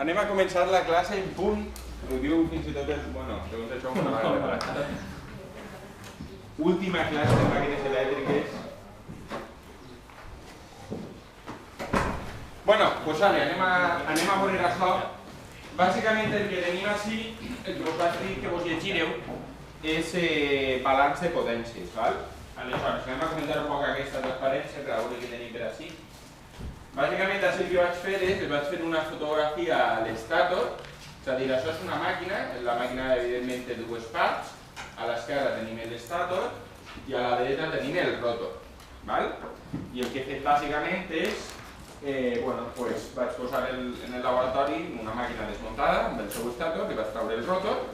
Anem a començar la classe en punt. Ho diu fins i tot el... Bueno, segons això, una vegada. Última classe de màquines elèctriques. Bueno, doncs anem a veure això. Bàsicament el que tenim així, el que us vaig dir que vos llegireu, és balanç de potències, val? Aleshores, anem a comentar un poc aquesta transparència per a veure què tenim per així. Bàsicament, així el que vaig fer és, vaig fer una fotografia a l'estàtor, és a dir, això és una màquina, la màquina evidentment té dues parts, a l'esquerra tenim l'estàtor i a la dreta tenim el rotor, val? I el que he fet bàsicament és, bueno, pues vaig posar en el laboratori una màquina desmuntada amb el seu estàtor, li vaig treure el rotor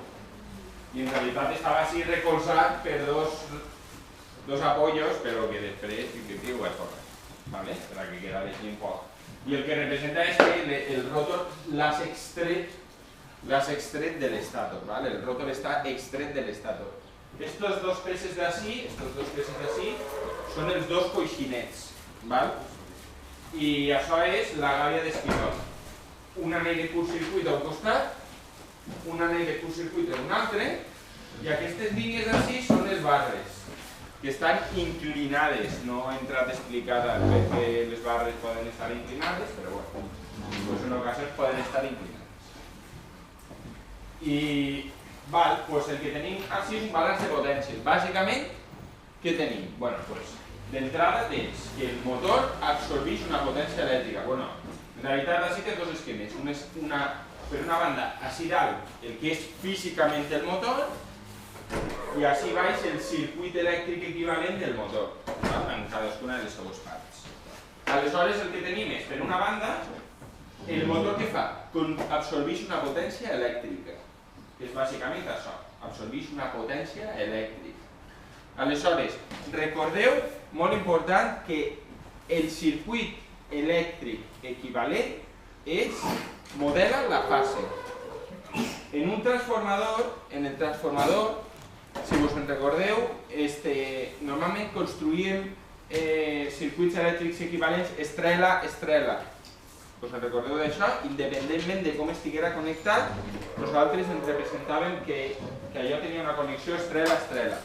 i en realitat estava així recolzat per dos apoyos, però que després ho vaig posar. ¿Vale? Para que quede aquí un poco. Y el que representa es que el rotor l'has extret del estator, ¿vale? El rotor està extret del estator. Estos dos peces d'ací són els dos coixinets, ¿vale? I això és la gàbia d'espinós. Un anell de curtcircuit a un costat, un anell de curtcircuit a un altre, i aquestes línies d'ací són les barres, que estan inclinades. No he entrat a explicar per què les barres poden estar inclinades, però bueno, en ocasions poden estar inclinades. I doncs el que tenim així és un balanç de potències. Bàsicament, què tenim? D'entrada tens que el motor absorbeix una potència elèctrica. En realitat així té dos esquemes. Per una banda, així dalt, el que és físicament el motor, i així baix el circuit elèctric equivalent del motor, en cadascuna de les seues parts. Aleshores el que tenim és, per una banda, el motor que fa? Absorbeix una potència elèctrica, que és bàsicament això, absorbeix una potència elèctrica. Aleshores, recordeu, molt important, que el circuit elèctric equivalent modela la fase. En un transformador, si us en recordeu, normalment construïm circuits elèctrics equivalents estrela-estrela. Us en recordeu d'això? Independentment de com estiguera connectat, nosaltres ens representàvem que allò tenia una connexió estrela-estrela.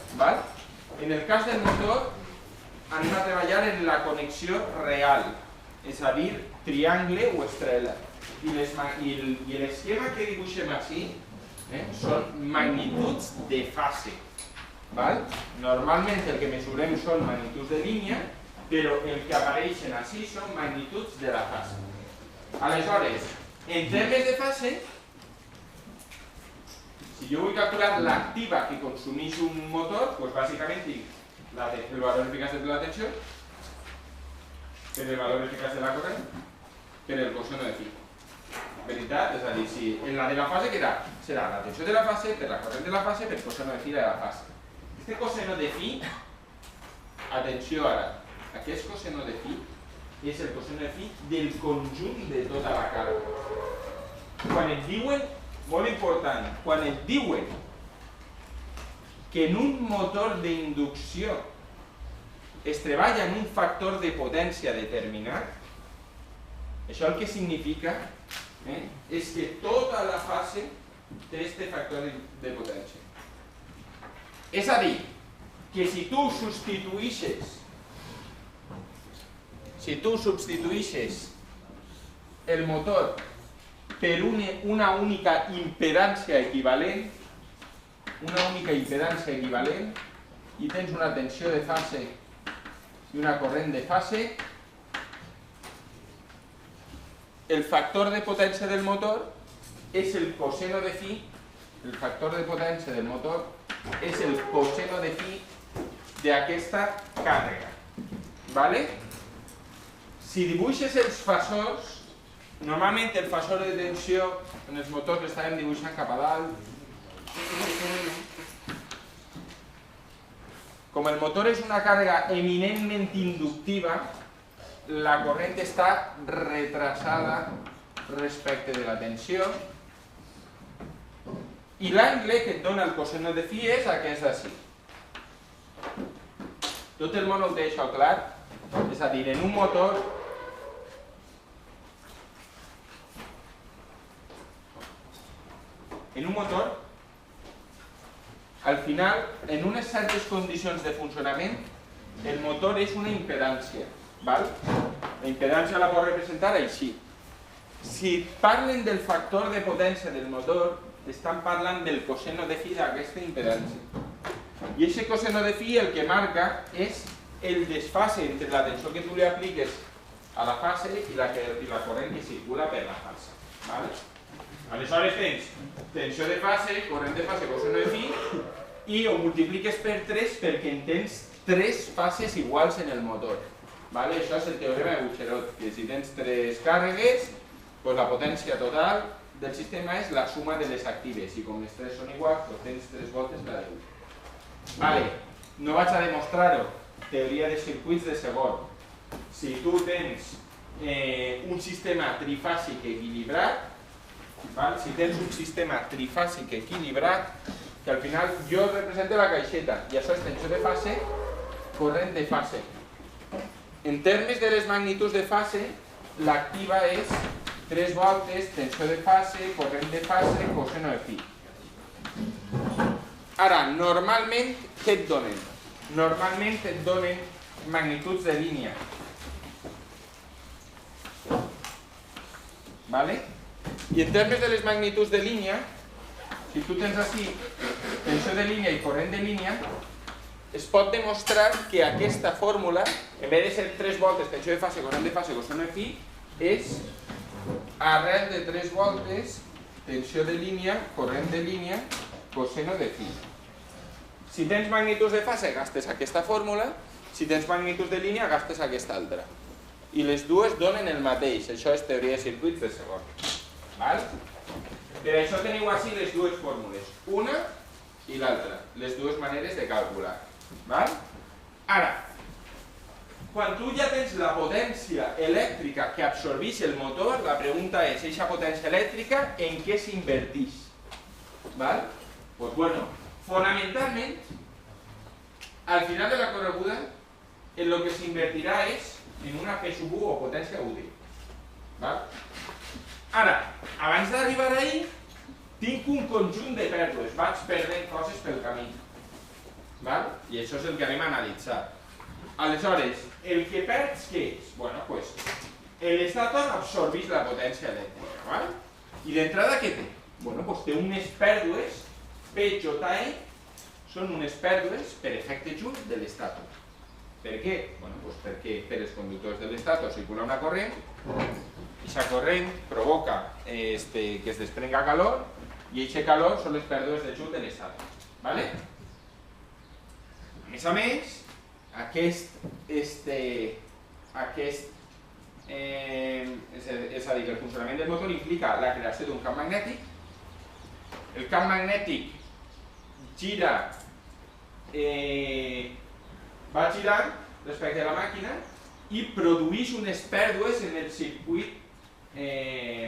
En el cas del motor, anem a treballar en la connexió real, és a dir, triangle o estrela. I l'esquema que dibuixem així són magnituds de fase. Normalment el que mesurem són magnituds de línia, però el que apareixen així són magnituds de la fase. Aleshores, en termes de fase, si jo vull calcular l'activa que consumeix un motor, doncs bàsicament tinc el valor eficaç de la tensió, per el valor eficaç de la corrent, per el coseno de phi. Veritat? És a dir, si en la de la fase serà la tensió de la fase, per la corrent de la fase, per coseno de phi de la fase. Este coseno de phi, atenció ara, aquest coseno de phi és el coseno de phi del conjunt de tota la càrrega. Quan et diuen, molt important, quan et diuen que en un motor d'inducció es treballa en un factor de potència determinat, això el que significa és que tota la fase té aquest factor de potència. És a dir, que si tu substituïxes el motor per una única impedància equivalent, i tens una tensió de fase i una corrent de fase, el factor de potència del motor és el coseno de phi, el factor de potència del motor és el coseno de phi d'aquesta càrrega. Si dibuixes els fasors, normalment el fasor de tensió en els motors l'estàvem dibuixant cap a dalt. Com el motor és una càrrega eminentment inductiva, la corrent està retrasada respecte de la tensió i l'angle que et dona el coseno de phi és aquest d'ací. Tot el món ho té això clar? És a dir, en un motor En un motor, al final, en unes certes condicions de funcionament, el motor és una impedància. Val? La impedància la pot representar així. Si parlen del factor de potència del motor, estan parlant del coseno de phi d'aquesta impedància. I aquest coseno de phi el que marca és el desfase entre la tensió que tu li apliques a la fase i la corrent que circula per la fase. Vale? Aleshores tens tensió de fase, corrent de fase, coseno de phi, i ho multipliques per 3 perquè en tens 3 fases iguals en el motor. Vale? Això és el teorema de Bucherot, que si tens 3 càrregues, doncs la potència total del sistema és la suma de les actives, i com les 3 són iguals, doncs tens 3 voltes cada un. Vale. No vaig a demostrar-ho. Teoria de circuits de segon. Si tu tens un sistema trifàsic equilibrat, si tens un sistema trifàsic equilibrat, que al final jo represento la caixeta, i això és tensió de fase, corrent de fase. En termes de les magnituds de fase, l'activa és 3 voltes, tensió de fase, corrent de fase, coseno de phi. Ara, normalment, què et donen? Normalment et donen magnituds de línia. Vale? I en termes de les magnituds de línia, si tu tens així tensió de línia i corrent de línia, es pot demostrar que aquesta fórmula, en vez de ser 3 voltes, tensió de fase, corrent de fase, coseno de phi, és arrel de 3 voltes, tensió de línia, corrent de línia, coseno de phi. Si tens magnituds de fase, gastes aquesta fórmula, si tens magnituds de línia, gastes aquesta altra. I les dues donen el mateix, això és teoria de circuits de segon. Val? Per això teniu així les dues fórmules, una i l'altra, les dues maneres de calcular. Val? Ara, quan tu ja tens la potència elèctrica que absorbeix el motor, la pregunta és, aquesta potència elèctrica, en què s'inverteix? Val? Pues bueno, fonamentalment, al final de la correguda, en lo que s'invertirà és en una P sub 1 o potència útil. Val? Ara, abans d'arribar ahí, tinc un conjunt de pèrdues, vaig perdent coses pel camí. Val? I això és el que anem a analitzar. Aleshores, el que perds què és? Bueno, pues, l'estator absorbeix la potència elèctrica, val? I d'entrada què té? Bueno, pues té unes pèrdues, PJE, són unes pèrdues per efecte Joule de l'estator. Per què? Bueno, pues perquè per els conductors de l'estator circula una corrent, i aquesta corrent provoca que es desprenga calor, i aquest calor són les pèrdues de Joule de l'estator. Vale? A més, és a dir, que el funcionament del motor implica la creació d'un camp magnètic. El camp magnètic gira, va girant respecte a la màquina i produeix unes pèrdues en el circuit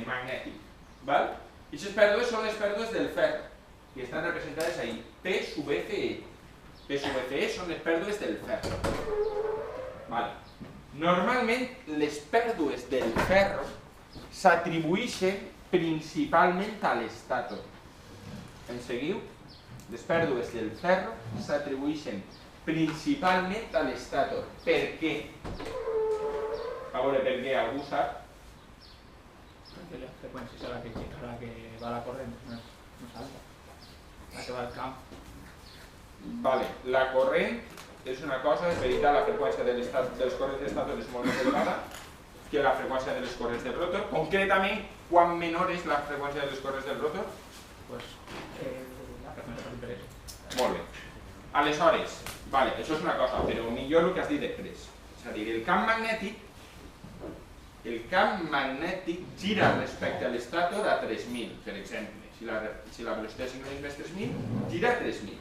magnètic. I aquestes pèrdues són les pèrdues del ferro, que estan representades ahí, P sub Fe. P sub Fe són les pèrdues del ferro. Normalment, les pèrdues del ferro s'atribueixen principalment a l'estator. Em seguiu? Les pèrdues del ferro s'atribueixen principalment a l'estator. Per què? A veure, per què? Algú sap? Perquè la freqüència és a la que va la corrent, no és alta. La que va al camp. Vale, la corrent és una cosa, és veritat, la freqüència dels corrents d'estator és molt més elevada que la freqüència de les corrents del rotor. Concretament, quan menor és la freqüència de les corrents del rotor? Pues la freqüència per interès. Molt bé. Aleshores, vale, això és una cosa, però millor el que has dit després. És a dir, el camp magnètic gira respecte a l'estator a 3.000, per exemple. Si la velocitat de sincronisme és 3.000, gira a 3.000.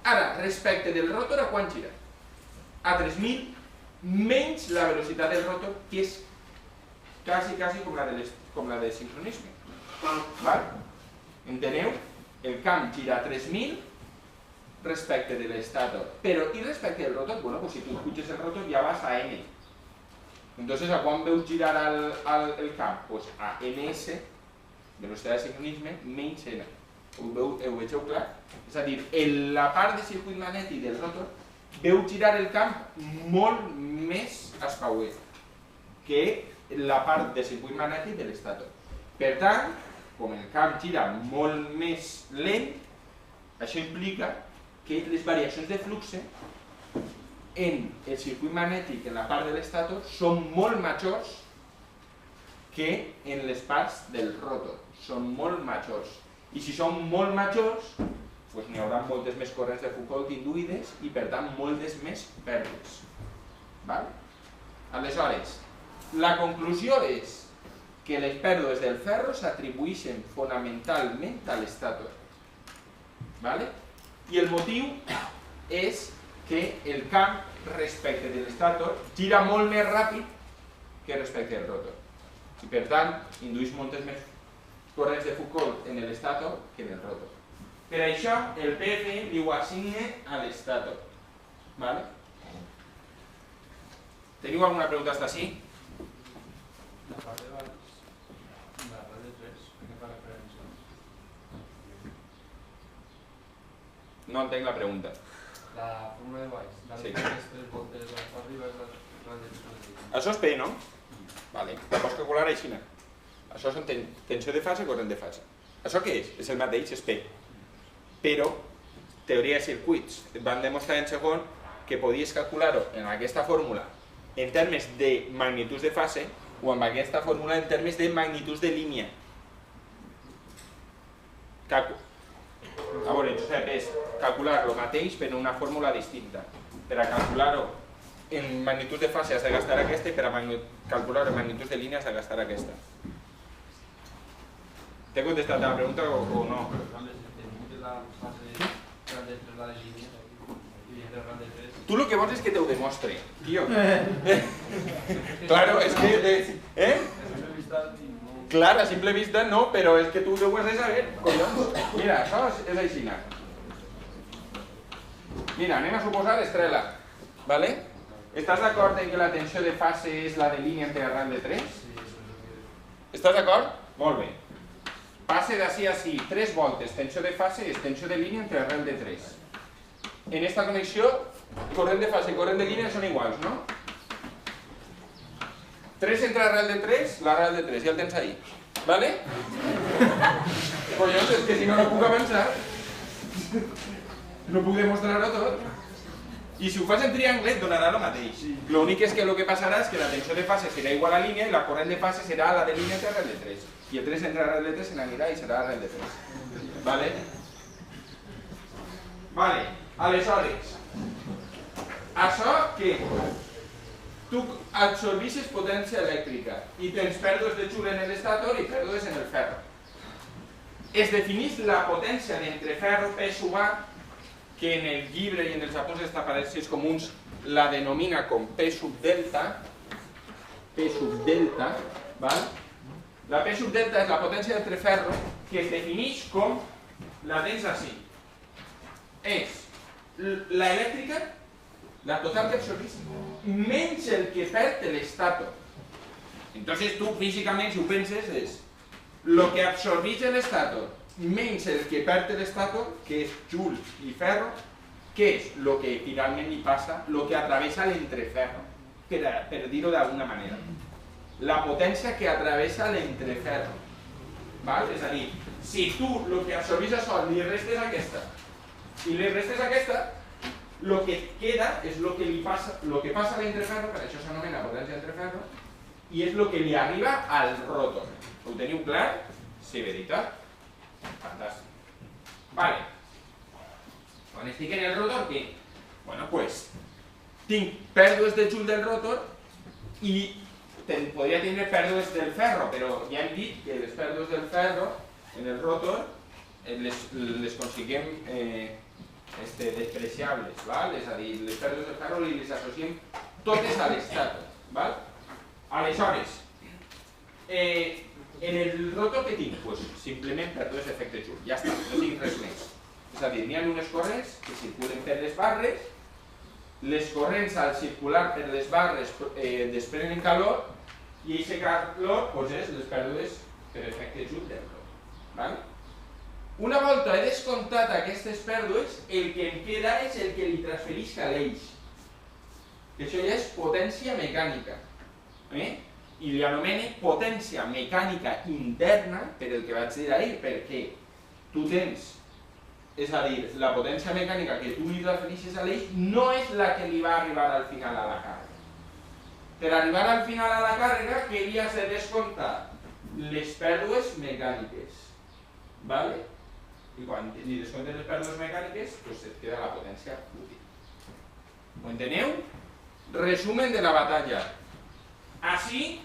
Ara, respecte del rotor, a quan gira? A 3.000 menys la velocitat del rotor, que és quasi com la de sincronisme. Enteneu? El camp gira a 3.000 respecte de l'estator. Però, i respecte del rotor? Bueno, pues si tu puges el rotor ja vas a N. Entonces, a quan veus girar el camp? Pues a NS, velocitat de sincronisme, menys N. Ho vegeu clar? És a dir, en la part de circuit magnètic del rotor veu girar el camp molt més espauet que la part de circuit magnètic de l'estator. Per tant, com el camp gira molt més lent, això implica que les variacions de flux en el circuit magnètic en la part de l'estator són molt majors que en les parts del rotor. Són molt majors. I si són molt majors, n'hi haurà moltes més corrents de Foucault induïdes i, per tant, moltes més pèrdues. Aleshores, la conclusió és que les pèrdues del ferro s'atribueixen fonamentalment a l'estator. I el motiu és que el camp respecte de l'estator gira molt més ràpid que respecte al rotor. I, per tant, indueix moltes més corrents de Foucault en l'estator que en el rotor. Per això, el PFE li ho assigna a l'estator. Teniu alguna pregunta fins ací? La part de baix, la part de 3, a què fa referència? No entenc la pregunta. La fórmula de baix, la de 3 voltes de la part arriba és la de 3. Això és P, no? Vale, la pots calcular així. Això són tensió de fase i corrent de fase. Això què és? És el mateix, és P. Però, teoria de circuits, et van demostrar en segon que podies calcular-ho en aquesta fórmula en termes de magnituds de fase o amb aquesta fórmula en termes de magnituds de línia. A veure, Josep, és calcular el mateix però en una fórmula distinta. Per a calcular-ho en magnituds de fase has de gastar aquesta i per a calcular-ho en magnituds de línia has de gastar aquesta. T'he contestat la pregunta o no? Tu el que vols és que te ho demostre, tio. Claro, és que... Clar, a simple vista no, però és que tu ho has de saber, collons. Mira, això és així. Mira, anem a suposar estrela. Estàs d'acord en que la tensió de fase és la de línia entre arrel de 3? Estàs d'acord? Molt bé. Fase d'ací a ací, 3 voltes, tensió de fase és tensió de línia entre arrel de 3. En aquesta connexió, corrent de fase i corrent de línia són iguals, no? 3 entre arrel de 3, l'arrel de 3, ja el tens ahí. Vale? Collons, és que si no, no puc avançar. No puc demostrar-ho tot. I si ho fas en triangle et donarà el mateix. L'únic és que el que passarà és que la tensió de fase serà igual a línia i la corrent de fase serà la de línia entre arrel de 3. I el 3 entre arrel de 3 se n'anirà i serà arrel de 3. Vale? Vale, aleshores, això que tu absorbeixes potència elèctrica i tens pèrdues de joule en l'estator i pèrdues en el ferro. Es defineix la potència d'entre ferro P sub A, que en el llibre i en els apunts dels aparells comuns la denomina com P sub delta, val? La P sub delta és la potència d'entre ferro que es defineix com la tens així. És l'elèctrica, la total que absorbeix, menys el que perd l'estator. Entonces tu físicament, si ho penses, és el que absorbeix l'estator menys el que perd l'estator, que és joule i ferro, que és el que finalment li passa, el que atravessa l'entreferro, per dir-ho d'alguna manera. La potència que atravessa l'entreferro. És a dir, si tu el que absorbeix a sol li restes aquesta i li restes aquesta, el que queda és el que passa a l'entreferro, per això s'anomena potència d'entreferro, i és el que li arriba al rotor. Ho teniu clar? Sí, veritat? Fantàstic. Vale. Quan estic en el rotor, què? Bueno, doncs, tinc pèrdues de joule del rotor i podria tenir pèrdues del ferro, però ja hem dit que les pèrdues del ferro en el rotor les consiguem despreciables, és a dir, les pèrdues del ferro les associem totes a l'estator. Aleshores, en el rotor que tinc? Simplement pèrdues d'efecte joule, ja està, no tinc res més. És a dir, n'hi ha unes corrents que circulen per les barres, les corrents al circular per les barres desprenen calor i aquest calor és les pèrdues per efecte joule del rotor. Una volta he descomptat aquestes pèrdues, el que em queda és el que li transfereix a l'eix. Que això ja és potència mecànica. I li anomene potència mecànica interna, per el que vaig dir ahir, perquè tu tens, és a dir, la potència mecànica que tu li transfereixes a l'eix no és la que li va arribar al final a la càrrega. Per arribar al final a la càrrega, què li has de descomptar? Les pèrdues mecàniques. Vale? I quan li descomptes les pèrdues mecàniques, doncs et queda la potència útil. Ho enteneu? Resumen de la batalla. Així,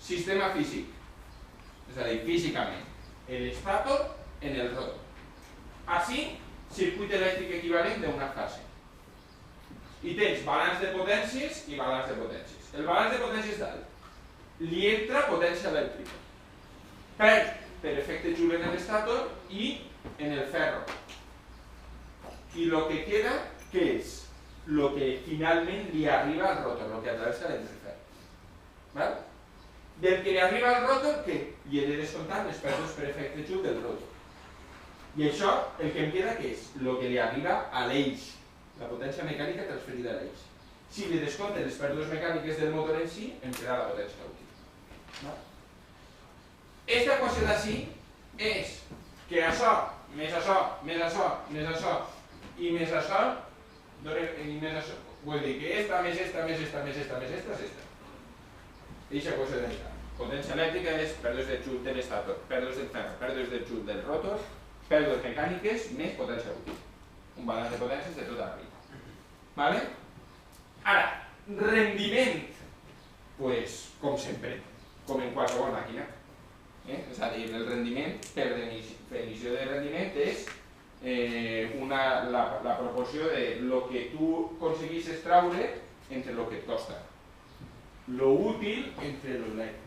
sistema físic. És a dir, físicament. El estator en el rotor. Així, circuit elèctric equivalent d'una fase. I tens balanç de potències i balanç de potències. El balanç de potències tal. Li entra potència elèctrica. Perd per efecte Joule en l'estator i en el ferro. I el que queda, què és? El que finalment li arriba al rotor, el que atravessa l'entreferro. Del que li arriba al rotor, què? Li he de descomptar les pèrdues per efecte Joule del rotor. I això, el que em queda, què és? El que li arriba a l'eix, la potència mecànica transferida a l'eix. Si li descompte les pèrdues mecàniques del motor en si, em queda la potència útil. Aquesta equació d'ací és que això, més això, més això, més això i més això, vull dir que esta, més esta, més esta, més esta, més esta, és esta. Eixa equació d'esta. Potència elèctrica és pèrdues de Joule de l'estator, pèrdues del ferro, pèrdues de Joule del rotor, pèrdues mecàniques més potència útil. Un balanç de potències de tot arriba. Vale? Ara, rendiment, pues, com sempre, com en qualsevol màquina. És a dir, el rendiment, per definició de rendiment, és la proporció de lo que tu aconseguis traure entre lo que et costa. Lo útil entre lo elèctric.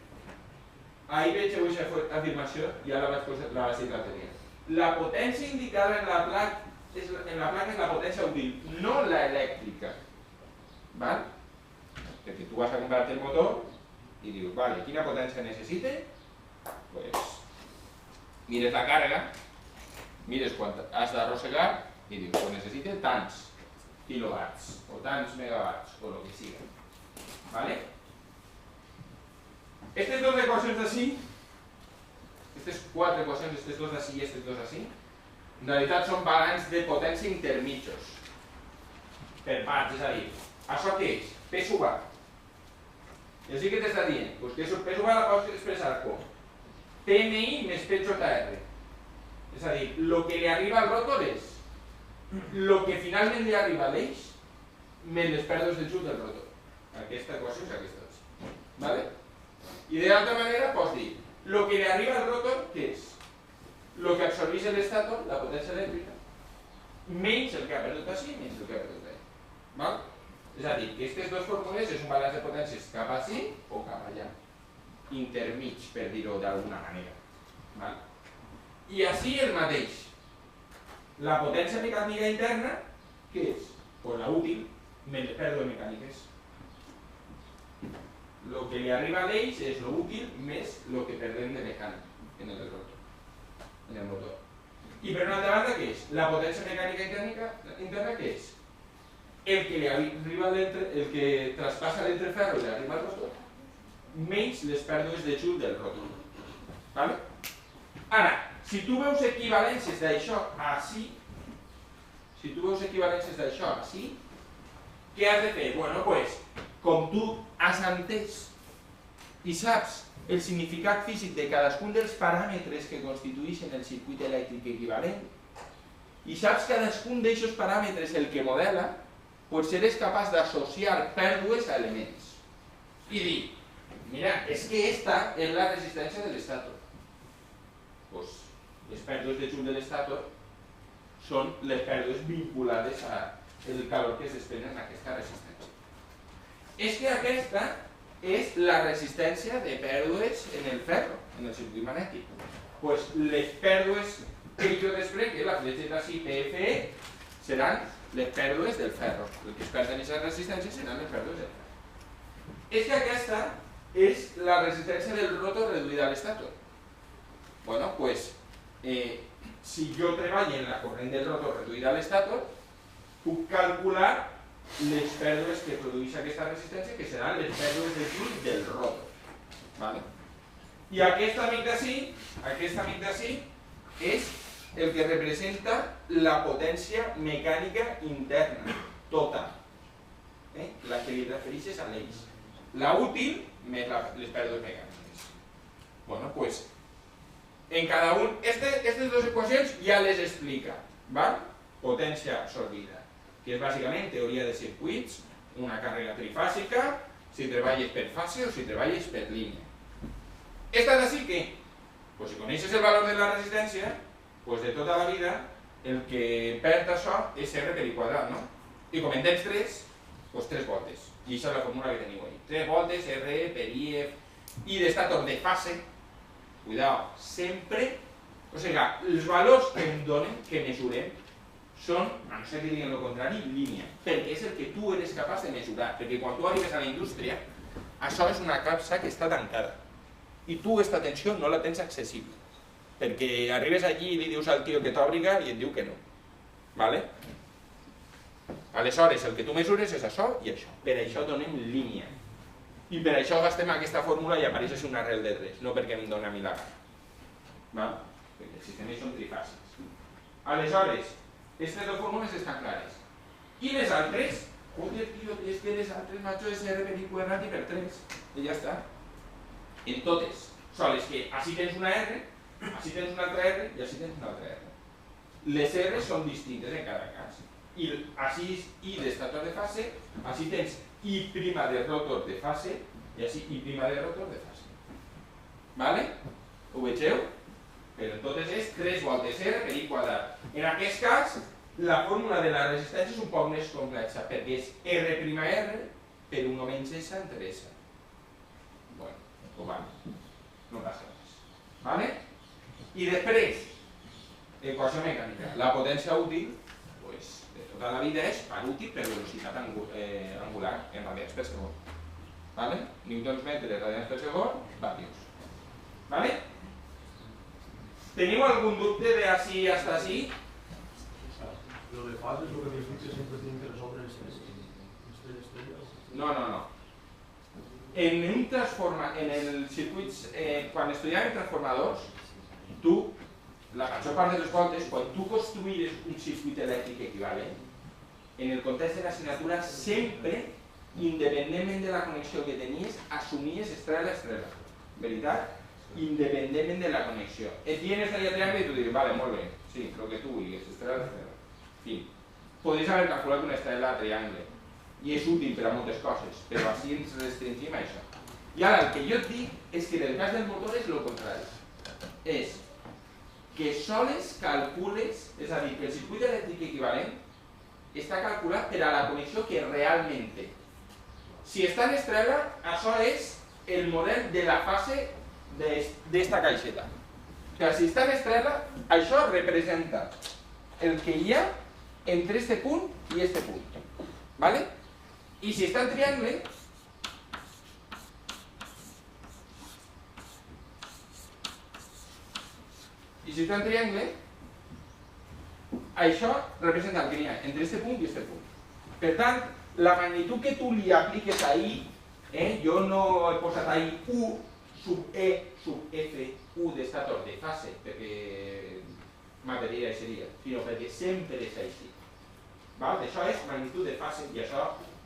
Ahir veig aquesta afirmació, ja la vaig dir l'altre dia. La potència indicada en la placa és la potència útil, no la elèctrica. Val? Perquè tu vas a comprar el motor i dius, vale, quina potència necessite? Pues, mires la càrrega, mires quan has d'arrossegar i dius, pues necessite tants quilowatts o tants megawatts o el que siga. Vale? Aquestes dues equacions d'ací, aquestes quatre equacions, aquestes dues d'ací i aquestes dues d'ací, en realitat són balanç de potència intermitjos. Per parts, és a dir, això què és? P sub A. I així que t'està dient? Pues que P sub A la pots expressar com PMI més PJR. És a dir, el que li arriba al rotor és el que finalment li arriba a l'eix més les pèrdues de Joule del rotor. Aquesta equació és aquesta. Vale? I d'altra manera pots dir, el que li arriba al rotor, què és? El que absorbeix l'estator, la potència elèctrica, menys el que ha perdut així, menys el que ha perdut allà. Val? És a dir, que aquestes dues fórmules és un balanç de potències cap així o cap allà. Intermig, per dir-ho d'alguna manera. I així el mateix. La potència mecànica interna, què és? Pues la útil, més les pèrdues mecàniques. El que li arriba a l'eix és l'útil més el que perdem de mecànic en el rotor, en el motor. I per una altra banda, què és? La potència mecànica interna, què és? El que li arriba el que traspassa l'entreferro i li arriba al rotor, menys les pèrdues de Joule del rotor. Vale? Ara, si tu veus equivalències d'això així, què has de fer? Bueno, doncs, com tu has entès i saps el significat físic de cadascun dels paràmetres que constitueixen el circuit elèctric equivalent i saps cadascun d'aquests paràmetres el que modela, doncs seràs capaç d'associar pèrdues a elements i dir, mira, és que esta és la resistència de l'estator. Doncs les pèrdues de Joule de l'estator són les pèrdues vinculades al calor que es desprèn en aquesta resistència. És que aquesta és la resistència de pèrdues en el ferro, en el circuit magnètic. Doncs les pèrdues que jo desprèn, que la fletxa d'ací PFE, seran les pèrdues del ferro. El que es perd en aquesta resistència seran les pèrdues del ferro. És que aquesta és la resistència del rotor reduïda a l'estator. Bueno, doncs, si jo treballo en la corrent del rotor reduïda a l'estàtor, puc calcular les pèrdues que produeix aquesta resistència, que seran les pèrdues de flux del rotor. Vale? I aquest amic d'ací és el que representa la potència mecànica interna, tota, la que li refereixes a l'eix. La útil més les pèrdues mecàniques. Bueno, pues, en cada un, aquestes dues equacions ja les explica, val? Potència absorbida, que és bàsicament teoria de circuits, una càrrega trifàsica, si treballes per fase o si treballes per línia. Esta d'ací què? Pues si coneixes el valor de la resistència, pues de tota la vida el que perd això és R per I quadrat, no? I com en tens 3, pues 3 voltes. I això és la fórmula que teniu ahí. 3 voltes, R per IF, i d'estàtor de fase, cuidao, sempre, o sigui, els valors que em donen, que mesurem, són, a no ser que diguin el contrari, línia, perquè és el que tu eres capaç de mesurar, perquè quan tu arribes a la indústria, això és una capsa que està tancada, i tu aquesta tensió no la tens accessible, perquè arribes allí i li dius al tio que t'obriga i et diu que no, vale? Aleshores, el que tu mesures és això i això, per això donem línia, i per això gastem aquesta fórmula i apareix així una arrel de 3, no perquè em dona a mi la gana, perquè els sistemes són trifàsics. Aleshores, aquestes dues fórmules estan clares. I les altres? Joder, tio, és que les altres, macho, és R per I quadrat i per 3. I ja està. En totes. Són les que així tens una R, així tens una altra R i així tens una altra R. Les R són distintes en cada cas. I així és I d'estàtor de fase, així tens I' de rotor de fase i així I' de rotor de fase. Vale? Ho vegeu? Però en totes és 3 voltes R per I quadrat. En aquest cas, la fórmula de la resistència és un poc més complexa, perquè és R', per 1 menys S entre S. Bueno, ho vale. No passa res. Vale? I després, equació mecànica. La potència útil, de tota la vida és per útil per velocitat angular en radians per segon. Vale? Newtons metres, radians per segon, vatios. Vale? ¿Teniu algún dubte de así hasta así? Lo de fases, lo que habéis dicho, siempre tienen que resolver estrella. No. En el circuits, quan estudiàvem transformadors, tu, la major part de les voltes, quan tu construïes un circuit elèctric equivalent, en el context de l'assignatura sempre, independentment de la connexió que tenies, assumies estrella. Veritat? Independentment de la connexió. Et dient estrella triangle i tu dius, vale, molt bé, sí, el que tu vulguis, estrella. Fin. Podries haver calculat una estrella triangle i és útil per a moltes coses, però així ens restringim a això. I ara el que jo et dic és que en el cas del motor és el contrari. És que sols calcules, és a dir, que el circuit elèctric equivalent està calculat per a la connexió que realment té. Si està en estrella, això és el model de la fase d'esta caixeta. O sigui, si està en estrella, això representa el que hi ha entre este punt i este punt. ¿Vale? I si està en triangle, això representa el que hi ha entre este punt i este punt. Per tant, la magnitud que tu li apliques a I, jo no he posat ahí U sub E sub F, U d'estàtor de fase, perquè mataria seria, sinó perquè sempre és així. Això és magnitud de fase i això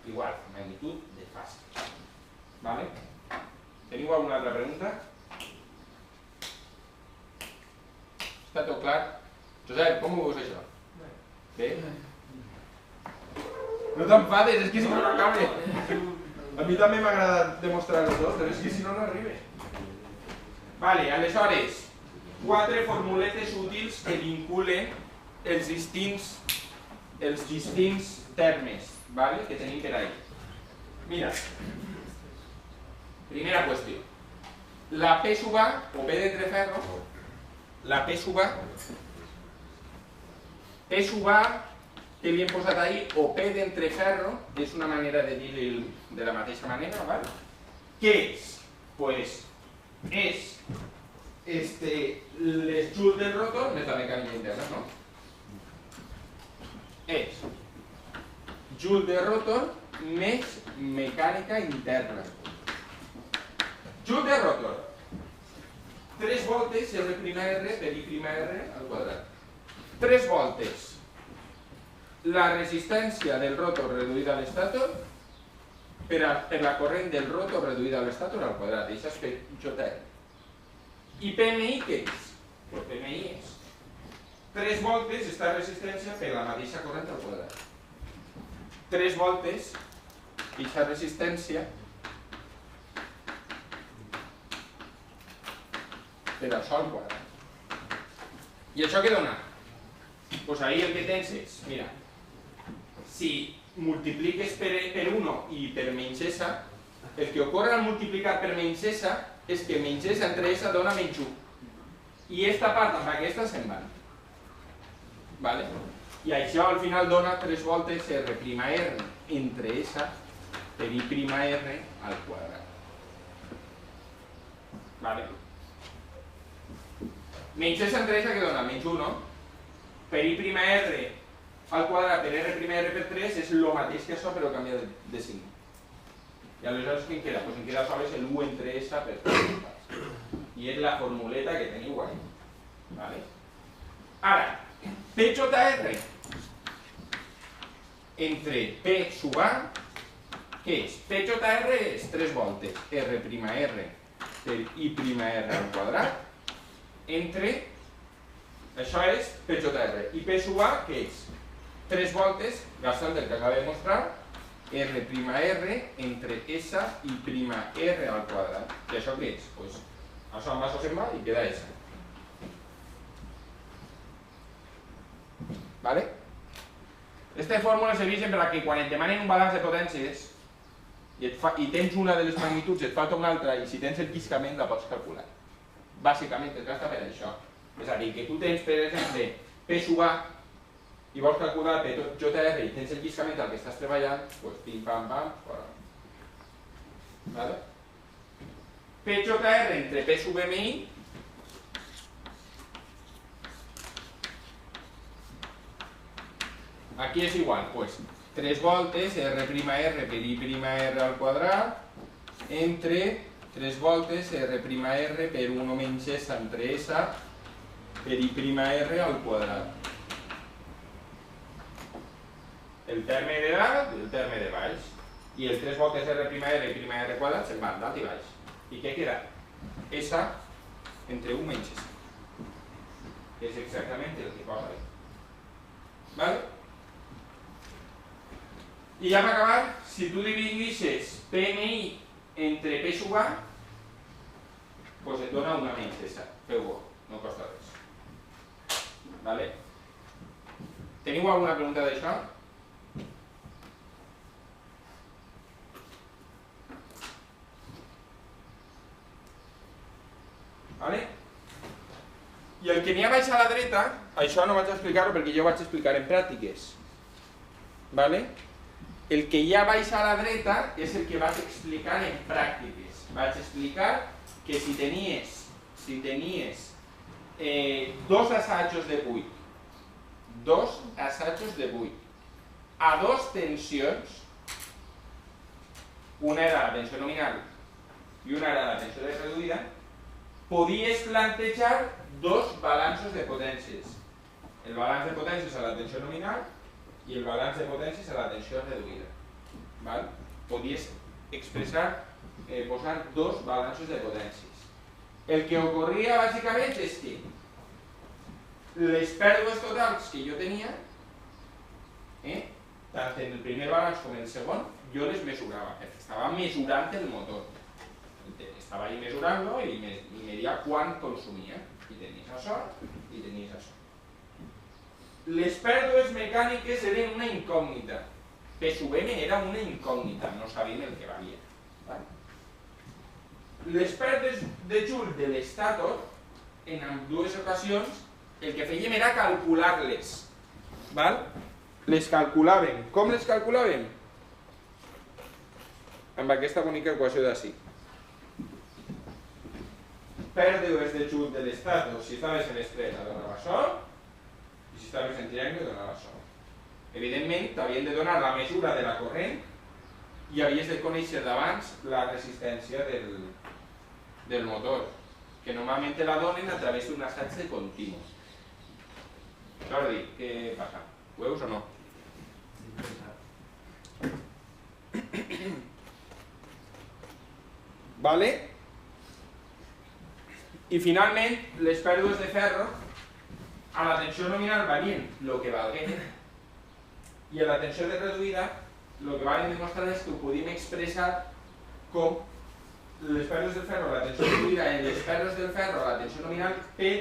igual, magnitud de fase. Teniu alguna altra pregunta? Està tot clar? Josep, com ho veus això? Bé? No t'enfades, és que si no no acaba. A mi també m'agrada demostrar-ho tot, però és que si no no arriba. Aleshores, 4 formuletes útils que vinculen els distints termes que tenim per ahí. Mira, primera qüestió. La P sub A, o P d'entreferro, la P sub A, que li hem posat ahí, o P d'entreferro, és una manera de dir de la mateixa manera, què és? Pues és les joules del rotor més la mecànica interna, no? És joule de rotor més mecànica interna. Joule de rotor. 3 voltes R' per I'(R) al quadrat. 3 voltes. La resistència del rotor reduïda a l'estàtor per la corrent del rotor reduïda a l'estàtor al quadrat. Això és per JR. I PMI què és? Pues PMI és 3 voltes esta resistència per la mateixa corrent al quadrat. 3 voltes aquesta resistència per això al quadrat. I això què dona? Doncs ahí el que tens és, mira, si multipliques per 1 i per menys S, el que ocorre al multiplicar per menys S és que menys S entre S dona menys 1. I aquesta part amb aquesta se'n van. Vale? I això al final dona 3 voltes R' entre S per I'(R) al quadrat. Vale? Menys S entre S que dona menys 1, no? Per I'(R) al quadrat per R' per 3 és el mateix que això però canvia de signe. I aleshores què en queda? Doncs en queda sols el 1 entre S per 3. I és la formuleta que teniu ahí. Vale? Ara, PJR entre P sub A, què és? PJR és 3 voltes R' per I'(R) al quadrat entre, això és PJR, i P sub A, què és? 3 voltes, gastant el que acaba de mostrar, R' entre S I'(R) al quadrat. I això què és? Pues això amb això se'n va i queda S. Vale? Aquesta fórmula serveix per a que quan et demanen un balanç de potències i tens una de les magnituds, et falta una altra, i si tens el lliscament la pots calcular. Bàsicament es gasta per això. És a dir, que tu tens, per exemple, P sub A i vols calcular P JR i tens el lliscament al que estàs treballant, doncs pim pam pam, fora. Vale? P JR entre P sub MI aquí és igual, doncs 3 voltes R' per I'(R) al quadrat entre 3 voltes R' per 1 menys S entre S per I'(R) al quadrat. El terme de dalt i el terme de baix. I els 3 voltes R' i I'(R) quadrat se'n van dalt i baix. I què queda? S entre 1 menys S. És exactament el que posa ahí. Vale? I ja per acabar, si tu dividisses PMI entre P sub A, doncs et dona una menys S. Feu-ho, no costa res. Vale? Teniu alguna pregunta d'això? Vale? I el que n'hi ha baix a la dreta, això no vaig explicar-ho perquè jo ho vaig explicar en pràctiques. Vale? El que hi ha baix a la dreta és el que vaig explicar en pràctiques. Vaig explicar que si tenies 2 assajos de buit, a 2 tensions, una era la tensió nominal i una era la tensió reduïda, podies plantejar 2 balanços de potències. El balanç de potències a la tensió nominal i el balanç de potències a la tensió reduïda. Val? Podies expressar, posar 2 balanços de potències. El que ocorria bàsicament és que les pèrdues totals que jo tenia, tant en el primer balanç com en el segon, jo les mesurava, perquè estava mesurant el motor. Estava ahí mesurant-lo i me dia quant consumia. I tenies això i tenies això. Les pèrdues mecàniques eren una incògnita. P sub M era una incògnita, no sabíem el que valia. Les pèrdues de joule de l'estàtor, en ambdues ocasions, el que fèiem era calcular-les. Les calculàvem. Com les calculàvem? Amb aquesta bonica equació d'ací. pèrdues de joule de l'estat, si estaves en estrès donava això, i si estaves en triangle donava això. Evidentment, t'havien de donar la mesura de la corrent i havies de conèixer d'abans la resistència del motor, que normalment te la donen a través d'un assaig de continu. Jordi, què passa? Ho veus o no? Vale? I finalment, les pèrdues de ferro a la tensió nominal varien el que valguen i a la tensió de reduïda el que van demostrar és que ho podíem expressar com les pèrdues del ferro a la tensió reduïda en les pèrdues del ferro a la tensió nominal per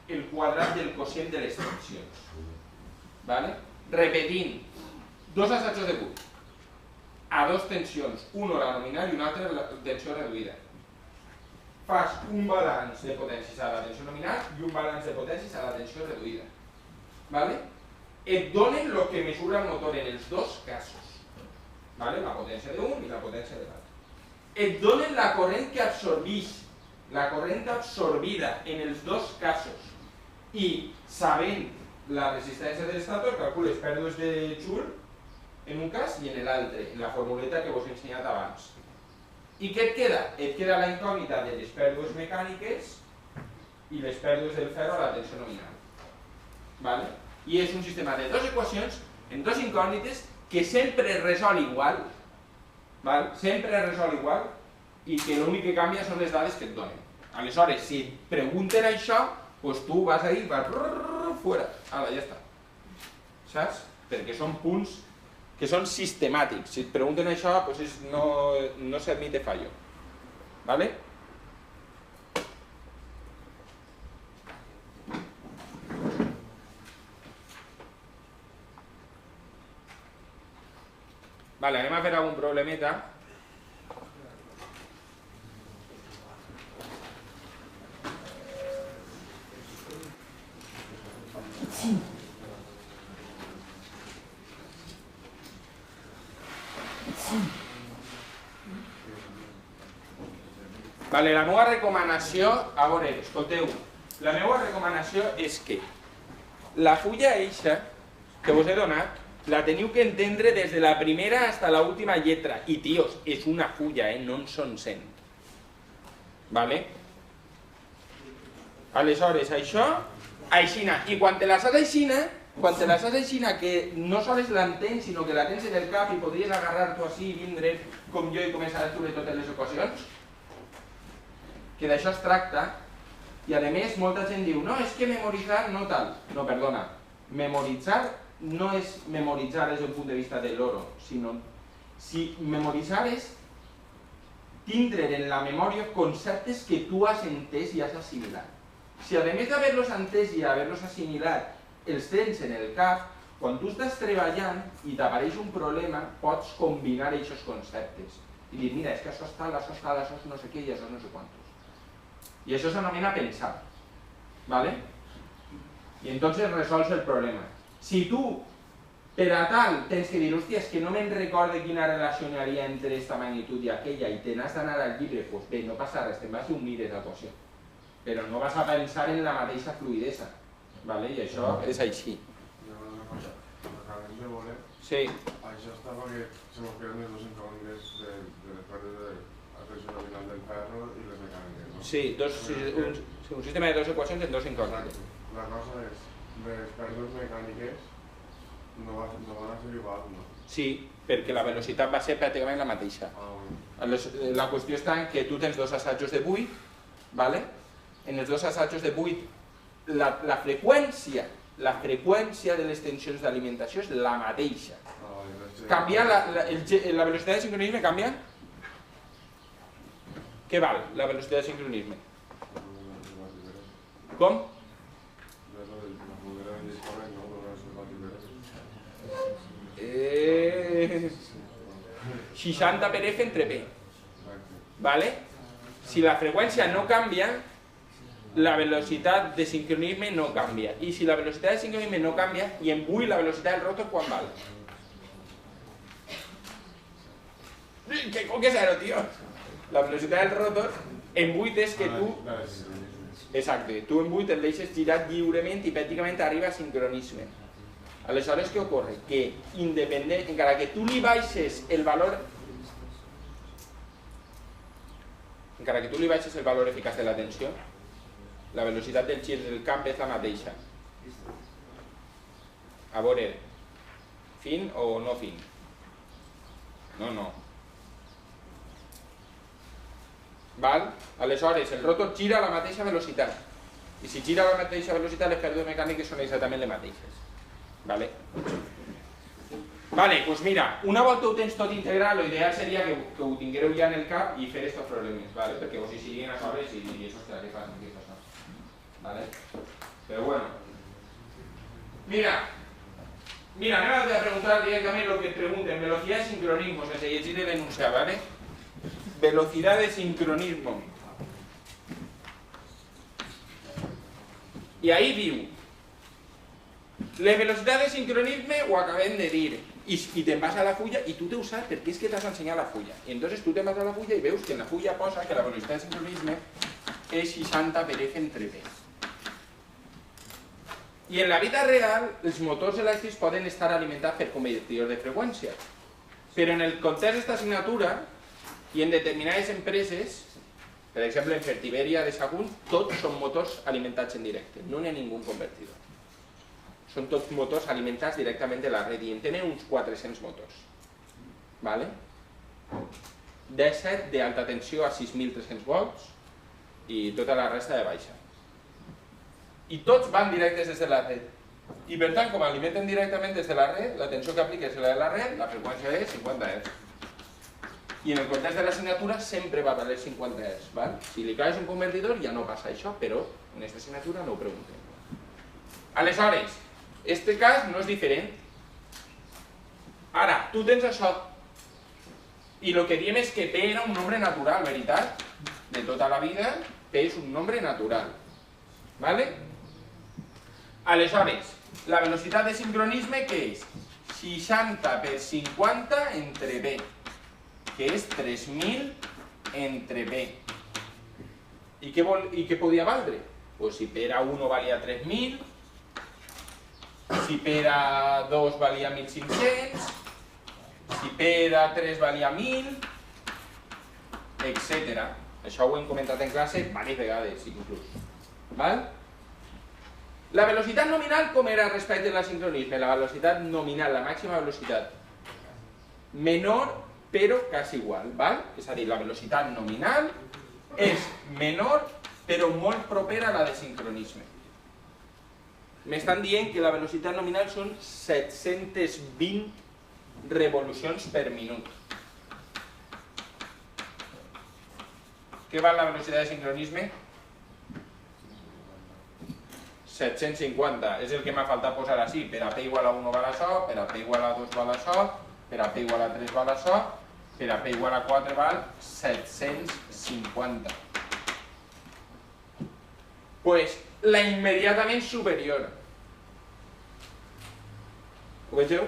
el quadrat del quocient de les tensions. Vale? Repetint, dos assajos de Wood a dos tensions, un la nominal i un altre la tensió reduïda. Fas un balanç de potències a la tensió nominal i un balanç de potències a la tensió reduïda. Vale? Et donen el que mesura el motor en els dos casos. Vale? La potència d'un i la potència de l'altre. Et donen la corrent que absorbeix, la corrent absorbida en els dos casos. I sabent la resistència de l'estator, calcules pèrdues de joule en un cas i en l'altre, en la formuleta que vos he ensenyat abans. I què et queda? Et queda la incògnita de les pèrdues mecàniques i les pèrdues del ferro a la tensió nominal. Vale? I és un sistema de dues equacions en dues incògnites que sempre es resol igual, val? Sempre es resol igual i que l'únic que canvia són les dades que et donen. Aleshores, si et pregunten això, doncs tu vas ahí, vas fora. Ala, ja està. Saps? Perquè són punts que són sistemàtics. Si et pregunten això, doncs no s'admite fallo. Vale? Vale, anem a fer algun problemeta. Vale, la meva recomanació, a veure, escolteu, la meva recomanació és que la fulla eixa que vos he donat la teniu que entendre des de la primera fins a l'última lletra. I, tios, és una fulla, no en són 100. Vale? Aleshores, això, aixina. I quan te la saps aixina, que no sols l'entens, sinó que la tens en el cap i podries agarrar-t'ho així i vindre com jo i començar a estudiar totes les equacions, que d'això es tracta, i a més molta gent diu, no, és que memoritzar no tal. No, perdona, memoritzar no és memoritzar des d'un punt de vista de l'oro, sinó si memoritzar és tindre en la memòria conceptes que tu has entès i has assimilat. Si a més d'haver-los entès i haver-los assimilat els tens en el cap, quan tu estàs treballant i t'apareix un problema, pots combinar aquests conceptes i dir, mira, és que això és tal, això és no sé què i això és no sé quantos. I això s'anomena pensar. ¿Vale? I entonces resols el problema. Si tu, per a tal, tens que dir, hòstia, és que no me'n recorde quina relació hi havia entre aquesta magnitud i aquella i te n'has d'anar al llibre, doncs bé, no passa res, te'n vas unir a l'equació. Però no vas a pensar en la mateixa fluidesa. ¿Vale? I això és així. Acabem de veure, Sí. això està perquè se mos queden les dues incògnites de les parts de la tensió nominal del ferro i les mecàniques, no? Sí, un sistema de dues equacions en dues incògnites. La cosa és, les pèrdues mecàniques no van a ser iguals, no? Sí, perquè la velocitat va ser pràcticament la mateixa. La qüestió està en que tu tens dos assajos de buit, ¿vale? En els dos assajos de buit la freqüència de les tensions d'alimentació és la mateixa. Canvia la velocitat de sincronisme, canvia? Què val la velocitat de sincronisme? Com? 60 per F entre P. ¿Vale? Si la freqüència no canvia, la velocitat de sincronisme no canvia. I si la velocitat de sincronisme no canvia, i en buit la velocitat del rotor, quan val? ¿Qué es eso, tío? La velocitat del rotor En buit és que tu... Exacte, tu en buit el deixes girar lliurement i pràcticament arriba a sincronisme. Aleshores, què ocorre? Que independent, encara que tu li baixes el valor... Encara que tu li baixes el valor eficaç de la tensió, la velocitat del gir del camp és la mateixa. A veure, fin o no fin? No. Val? Aleshores, el rotor gira a la mateixa velocitat. I si gira a la mateixa velocitat, les pèrdues mecàniques són exactament les mateixes. Vale? Vale, doncs mira, una volta ho tens tot integrat, l'ideal seria que ho tinguéreu ja en el cap i fer estos problemes, ¿vale? Perquè vos hi siguin a sobres i ostres, què fas? ¿Vale? Pero bueno. Mira, anem a preguntar directament lo que et pregunten. Velocidad de sincronismo, sense llegir l'enunciat, ¿vale? Velocidad de sincronismo. I ahí diu, la velocitat de sincronisme ho acabem de dir, i te'n vas a la fulla i tu te ho saps perquè és que t'has ensenyat la fulla. I entonces tu te'n vas a la fulla i veus que en la fulla posa que la velocitat de sincronisme és 60 per F entre P. I en la vida real, els motors elèctrics poden estar alimentats per convertidors de freqüència. Però en el context d'esta assignatura, i en determinades empreses, per exemple en Fertiberia de Sagunt, tots són motors alimentats en directe, no n'hi ha ningú convertidor. Són tots motors alimentats directament de la red i en tenen uns 400 motors. Vale? 17 d'alta tensió a 6.300 volts i tota la resta de baixa. I tots van directes des de la red. I per tant, com alimenten directament des de la red, la tensió que apliques és la de la red, la freqüència és 50 Hz. I en el context de l'assignatura sempre va valer 50 Hz. Val? Si li caes un convertidor ja no passa això, però en aquesta assignatura no ho preguntem. Aleshores, este cas no és diferent. Ara, tu tens això. I el que diem és que P era un nombre natural, veritat? De tota la vida, P és un nombre natural. Vale? Aleshores, la velocitat de sincronisme què és? 60 per 50 entre B, que és 3.000 entre B. I què podia valdre? Pues si P era 1 valia 3.000, si P era 2 valia 1.500, si P era 3 valia 1.000, etc. Això ho hem comentat en classe diverses vegades, inclús. Val? La velocitat nominal com era respecte al sincronisme? La velocitat nominal, la màxima velocitat, menor però quasi igual, val? És a dir, la velocitat nominal és menor però molt propera a la de sincronisme. M'estan dient que la velocitat nominal són 720 revolucions per minut. Què val la velocitat de sincronisme? 750, és el que m'ha faltat posar així. Per a P igual a 1 val això, per a P igual a 2 val això, per a P igual a 3 val això, per a P igual a 4 val 750. Pues la immediatament superior. Ho vegeu?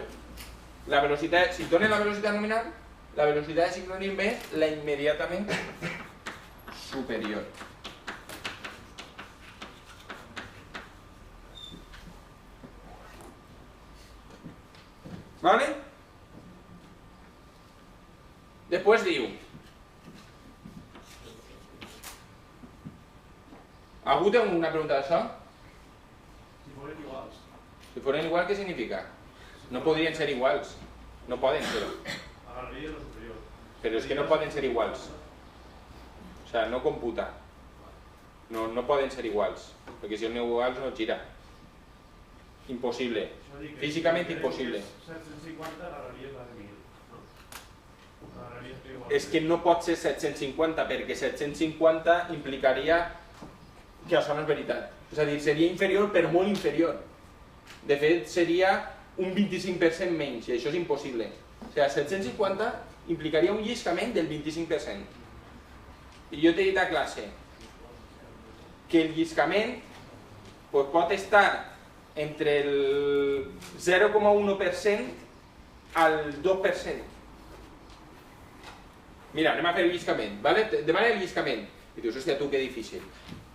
La velocitat, si donen la velocitat nominal, la velocitat de sincronisme és la immediatament superior. ¿Vale? Después diu, ¿algú té una pregunta d'això? Si foren iguals. Si foren igual, què significa? No podrien ser iguals. No poden ser. Agarraria lo superior. Però és que no poden ser iguals. O sea, no computa. No poden ser iguals. Perquè si són iguals no gira. Imposible. Físicament impossible. 750 agarraries la de 1000, no? Agarraries P igual. És que no pot ser 750 perquè 750 implicaria que això no és veritat. És a dir, seria inferior per molt inferior. De fet, seria un 25% menys i això és impossible. O sigui, 750 implicaria un lliscament del 25%. I jo t'he dit a classe que el lliscament pot estar entre el 0,1% al 2%. Mira, anem a fer el lliscament, ¿vale? Demana el lliscament. I dius, hòstia, tu, que difícil.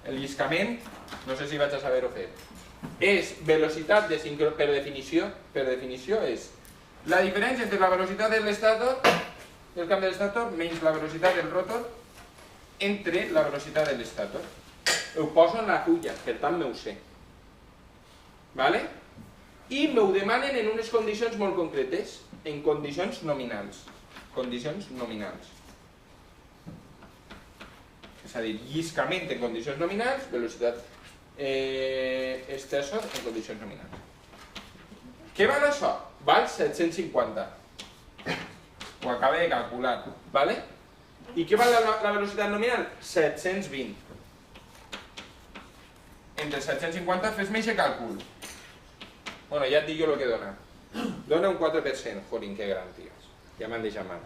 El lliscament, no sé si vaig a saber-ho fer. És velocitat de sincro... per definició és la diferència entre la velocitat de l'estator, del camp de l'estator, menys la velocitat del rotor, entre la velocitat de l'estator. Ho poso en la fulla, per tant m'ho sé. Vale? I m'ho demanen en unes condicions molt concretes, en condicions nominals. Condicions nominals. És a dir, lliscament en condicions nominals, velocitat estesor en condicions nominals. Què val això? Val 750. Ho acabo de calcular. Vale? I què val la velocitat nominal? 720. Entre 750 fes-me aquest càlcul. Bueno, ja et dic jo el que dona. Dona un 4%. Jolín, que gran, tios. Ja m'han deixat mal.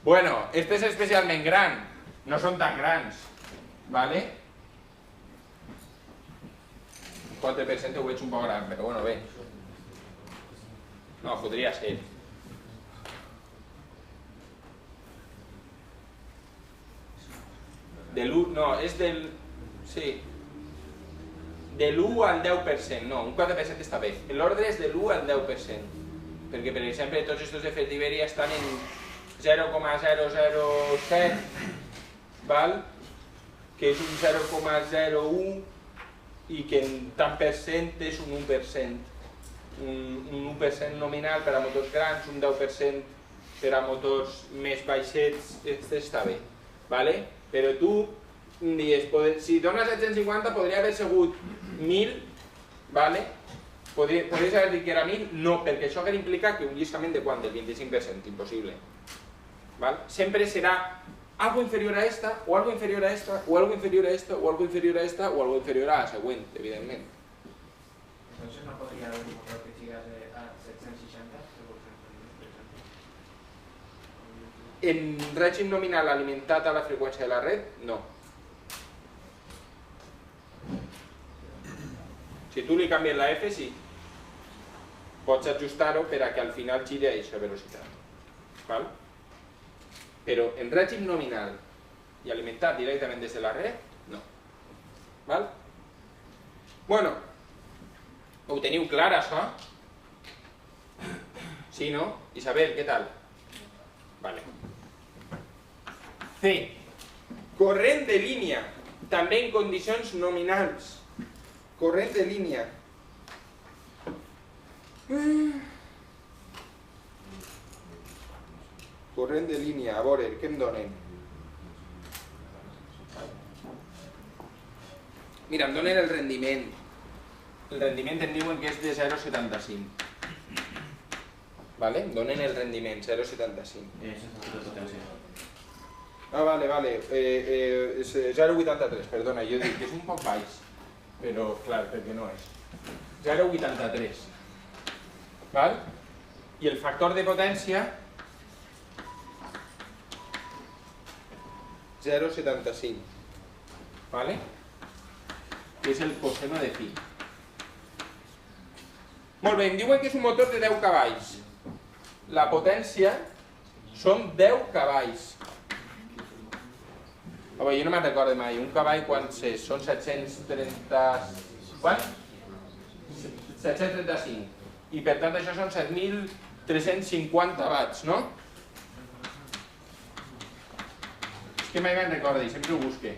Bueno, este és especialment gran. No són tan grans. Vale? 4% ho veig un poc gran, però bueno, bé. No, podria ser. De l'1, no, és del... Sí. De l'1 al 10%, no, un 4% està bé. L'ordre és de l'1 al 10%. Perquè, per exemple, tots estos de Fertiberia estan en 0,007, val? Que és un 0,01 i que en tant per cent és un 1%. Un 1% nominal per a motors grans, un 10% per a motors més baixets, està bé. Vale? Però tu dius, si dona 750 podria haver sigut 1.000, vale? Podries haver dit que era 1.000? No, perquè això hauria implicat que un lliscament de quant? Del 25%, impossible. Val? Sempre serà algo inferior a esta, o algo inferior a esta, o algo inferior a esta, o algo inferior a esta, o algo inferior a la següent, evidentment. Entonces no podría haber un motor que siga a 760. En règim nominal alimentat a la freqüència de la red, no. Si tu li canvies la F, sí. Pots ajustar-ho per a que al final giri a aquesta velocitat. Val? Però en règim nominal i alimentat directament des de la red, no. Val? Bueno, ho teniu clar, això? Sí, no? Isabel, què tal? Vale. C. Corrent de línia, també en condicions nominals. Corrent de línia. Corrent de línia, a veure, què em donen? Mira, em donen el rendiment. El rendiment em diuen que és de 0,75. Vale? Em donen el rendiment, 0,75. Ah, vale, vale. 0,83, perdona, jo dic que és un poc baix. Però, clar, perquè no és. 0,83. Val? I el factor de potència 0,75. Vale? Que és el coseno de phi. Molt bé, em diuen que és un motor de 10 cavalls. La potència són 10 cavalls. Home, jo no me'n recordo mai. Un cavall quants és? Són 730... Quant? 735. I per tant això són 7.350 watts, no? És que mai me'n recordo, sempre ho busque.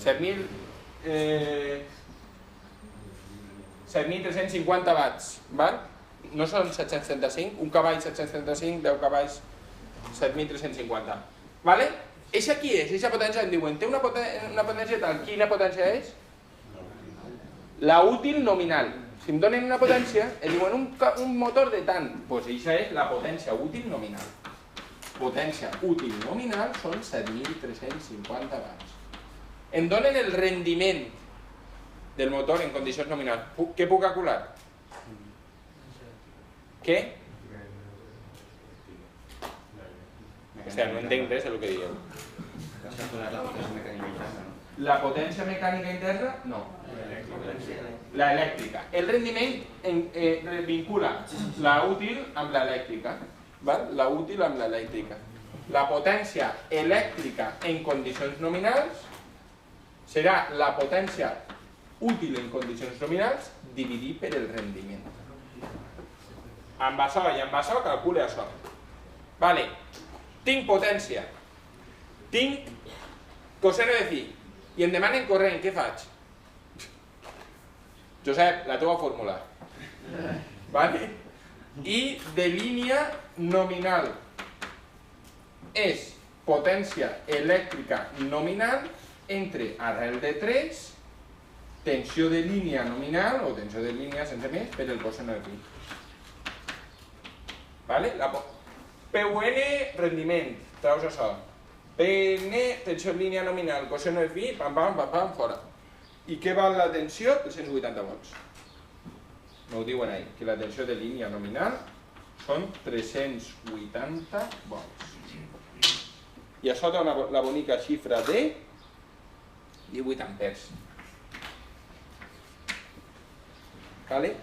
7.350 watts, val? No són 735, un cavall 735, 10 cavalls 7.350. Vale? Eixa qui és? Eixa potència em diuen, té una potència tal, quina potència és? La útil nominal. Si em donen una potència, em diuen un motor de tant, doncs eixa és la potència útil nominal. Potència útil nominal són 7.350 watts. Em donen el rendiment del motor en condicions nominals. Què puc calcular? Què? Hòstia, no entenc res del que dieu. La potència mecànica interna? No. La elèctrica. El rendiment vincula la útil amb l'elèctrica. val? La útil amb l'elèctrica. La potència elèctrica en condicions nominals serà la potència útil en condicions nominals dividit per el rendiment. Amb això i amb això calcule això. Vale. Tinc potència. Tinc coseno de phi. I em demanen corrent, què faig? Josep, la teva fórmula. Vale? I de línia nominal és potència elèctrica nominal entre arrel de 3, tensió de línia nominal o tensió de línia sense més per el coseno de phi. Vale? PUN, rendiment, traus això. PN, tensió en línia nominal, coseno de phi, pam, pam, pam, pam, fora. I què val la tensió? 380 volts. No ho diuen ahí, que la tensió de línia nominal són 380 volts. I això dona la bonica xifra de 18 ampers. Vale?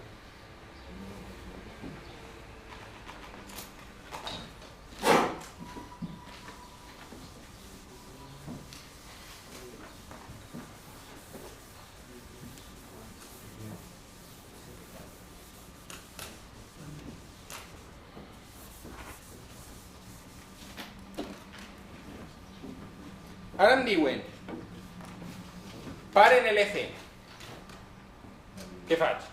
Ara em diuen, paren l'eje. Què faig?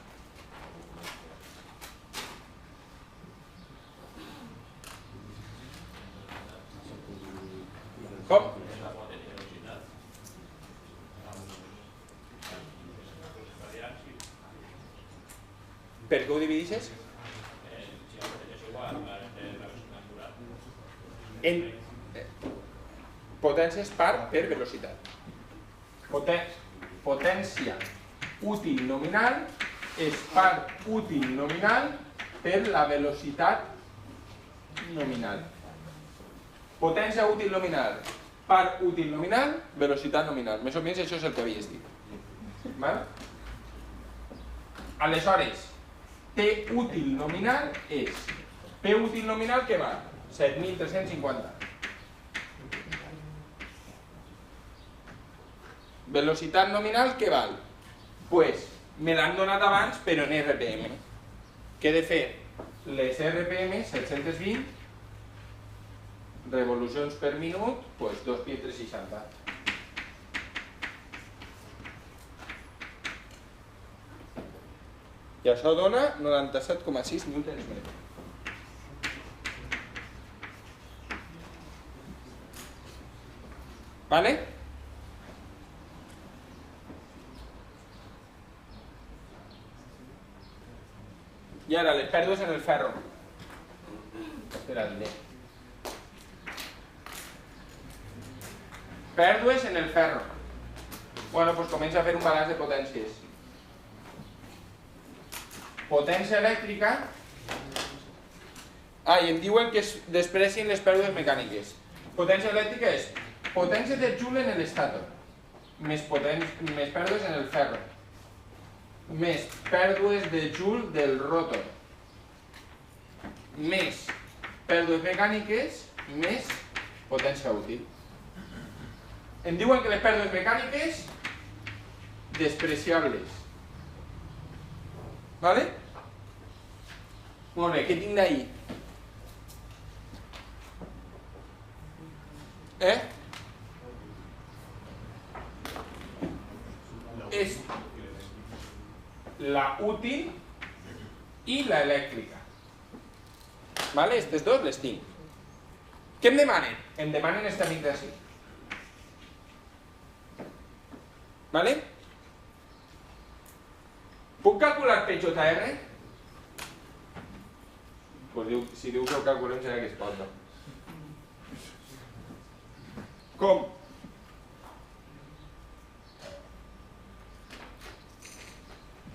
Com? Per què ho divideixes? En potències per velocitat. Potència útil nominal és part útil nominal per la velocitat nominal. Potència útil nominal, part útil nominal, velocitat nominal. Més o menys això és el que havies dit. Val? Aleshores, T útil nominal és P útil nominal què val? 7.350. Velocitat nominal què val? Pues me l'han donat abans però en RPM. Què he de fer? Les RPM 720 revolucions per minut, pues 2.360. I això dona 97,6 newtons metre. Vale? I ara les pèrdues en el ferro. Espera, diré. Pèrdues en el ferro. Bueno, doncs comença a fer un balanç de potències. Potència elèctrica. I em diuen que es desprecien les pèrdues mecàniques. Potència elèctrica és potència de joule en l'estàtor, més pèrdues en el ferro, més pèrdues de joule del rotor, més pèrdues mecàniques, més potència útil. Em diuen que les pèrdues mecàniques despreciables. Vale? Molt bé, què tinc d'ahir? És la útil i la elèctrica. Vale? Estes dos les tinc. Què em demanen? Em demanen esta mitja d'ací. Vale? Puc calcular PJR? Pues si diu que ho calculem serà que es pot, no? Com?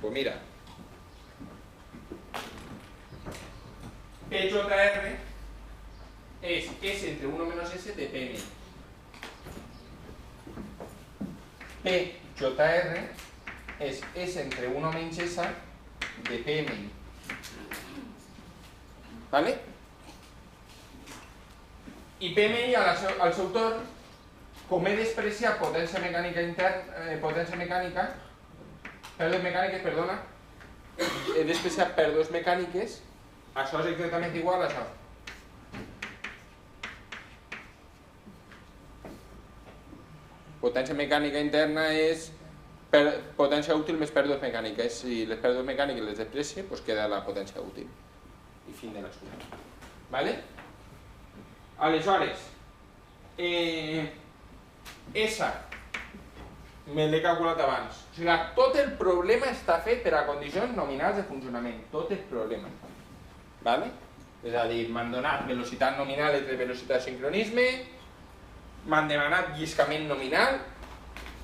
Pues mira, PJR es S entre 1 menos S de PM. PJR es S entre 1 menos S de PM. ¿Vale? I PMI al seu torn, com he despreciat potència mecànica pèrdues mecàniques, perdona, he despreciat pèrdues mecàniques, això és exactament igual a això. Potència mecànica interna és potència útil més pèrdues mecàniques. Si les pèrdues mecàniques les desprecie, doncs queda la potència útil. I fin de l'assumpte. Vale? Aleshores, S, me l'he calculat abans. O sigui, tot el problema està fet per a condicions nominals de funcionament. Tot el problema. Vale? És a dir, m'han donat velocitat nominal entre velocitat i sincronisme, m'han demanat lliscament nominal,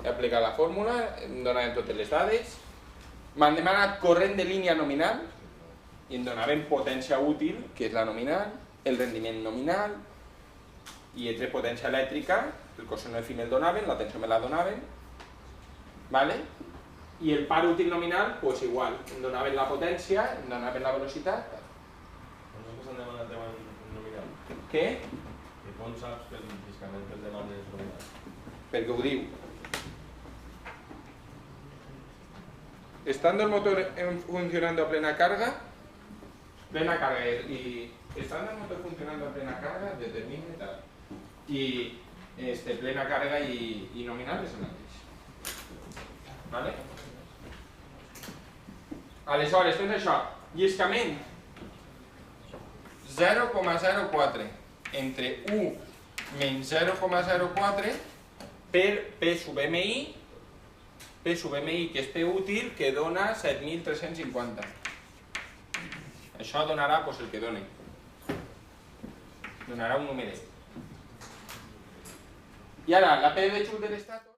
he aplicat la fórmula, em donaven totes les dades, m'han demanat corrent de línia nominal, i em donaven potència útil, que és la nominal, el rendiment nominal, i entre potència elèctrica, el cosinus fi me'l donaven, la tensió me la donaven, vale? I el par útil nominal, doncs igual, em donaven la potència, em donaven la velocitat. Nosaltres han demanat nominal. Què? I com saps que el lliscament que el demana és nominal? Perquè ho diu. Estando el motor funcionando a plena carga y estando el motor funcionando a plena carga, determina tal. Y plena carga y nominal és el mateix. Vale? Aleshores, tens això, lliscament 0,04 entre 1 menys 0,04 per P sub MI, P sub MI, que és P útil, que dona 7.350. Això donarà el que doni. Donarà un numeret. I ara, la P de Joule de l'estator...